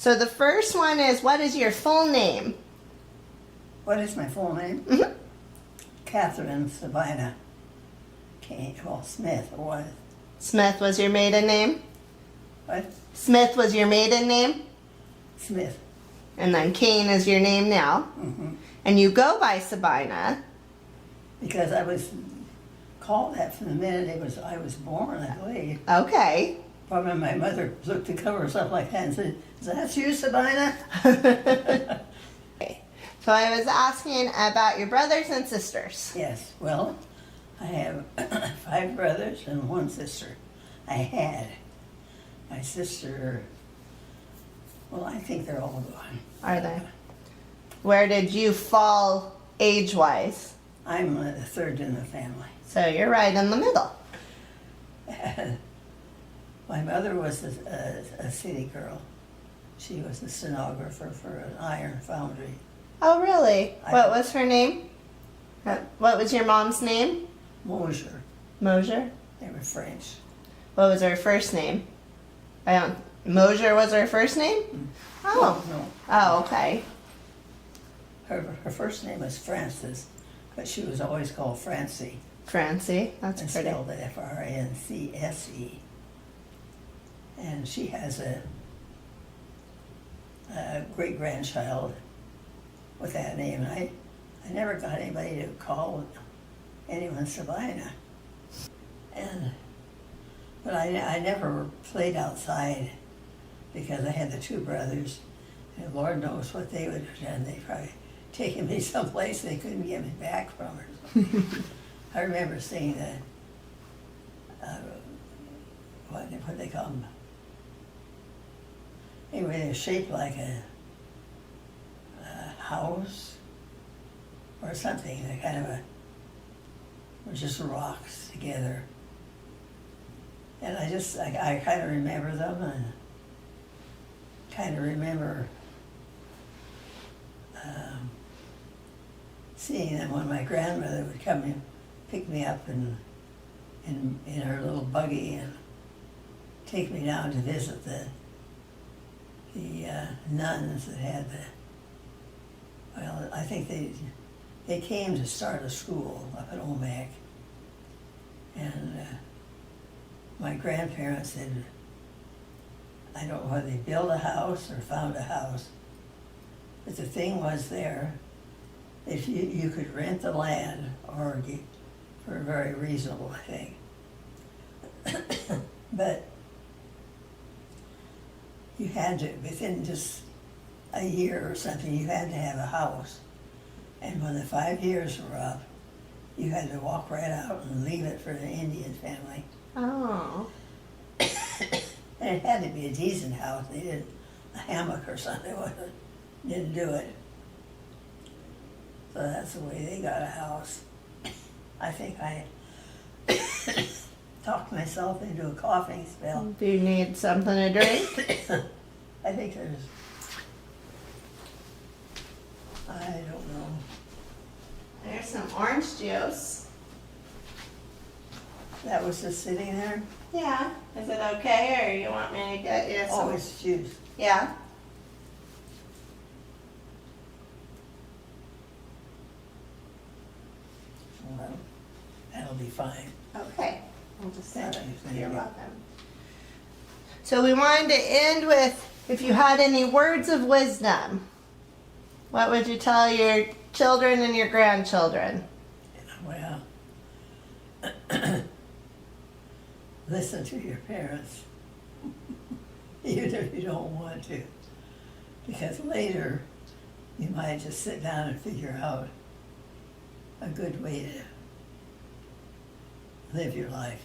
So the first one is, what is your full name? What is my full name? Mm-hmm. Katherine Sabina. Well, Smith was. Smith was your maiden name? What? Smith was your maiden name? Smith. And then Kane is your name now. Mm-hmm. And you go by Sabina. Because I was called that from the minute I was born, I believe. Okay. Probably my mother looked the cover or something like that and said, "Is that you, Sabina?" So I was asking about your brothers and sisters. Yes. Well, I have 5 brothers and 1 sister. I had. My sister, well, I think they're all gone. Are they? Where did you fall age-wise? I'm the 3rd in the family. So you're right in the middle. My mother was a city girl. She was a stenographer for an iron foundry. Oh, really? What was her name? What was your mom's name? Mosier. Mosier? They were French. What was her first name? Mosier was her first name? Oh. No. Oh, okay. Her first name was Frances, but she was always called Francie. Francie, that's and pretty. spelled F-R-A-N-C-S-E. And she has a great-grandchild with that name. And I never got anybody to call anyone Sabina. But I never played outside because I had the 2 brothers, and Lord knows what they would have done. They'd probably taken me someplace they couldn't get me back from or something. I remember seeing what they call them. Anyway, they're shaped like a house or something. They're kind of were just rocks together. And I kind of remember them and kind of remember seeing them when my grandmother would come and pick me up in her little buggy and take me down to visit the nuns that had I think they came to start a school up at Omak. And my grandparents had, I don't know whether they built a house or found a house, but the thing was there, if you could rent the land or get for very reasonable, I think. But you had to, within just a year or something, you had to have a house. And when the 5 years were up, you had to walk right out and leave it for the Indian family. Oh. And it had to be a decent house. They didn't, a hammock or something, didn't do it. So that's the way they got a house. I think I talked myself into a coughing spell. Do you need something to drink? I think I don't know. There's some orange juice. That was just sitting there? Yeah. Is it okay, or you want me to get you some? Oh, it's juice. Yeah. Well, that'll be fine. Okay. I'll just set it. Thank You're you. welcome. So we wanted to end with, if you had any words of wisdom, what would you tell your children and your grandchildren? Well, listen to your parents, even if you don't want to, because later you might just sit down and figure out a good way to live your life.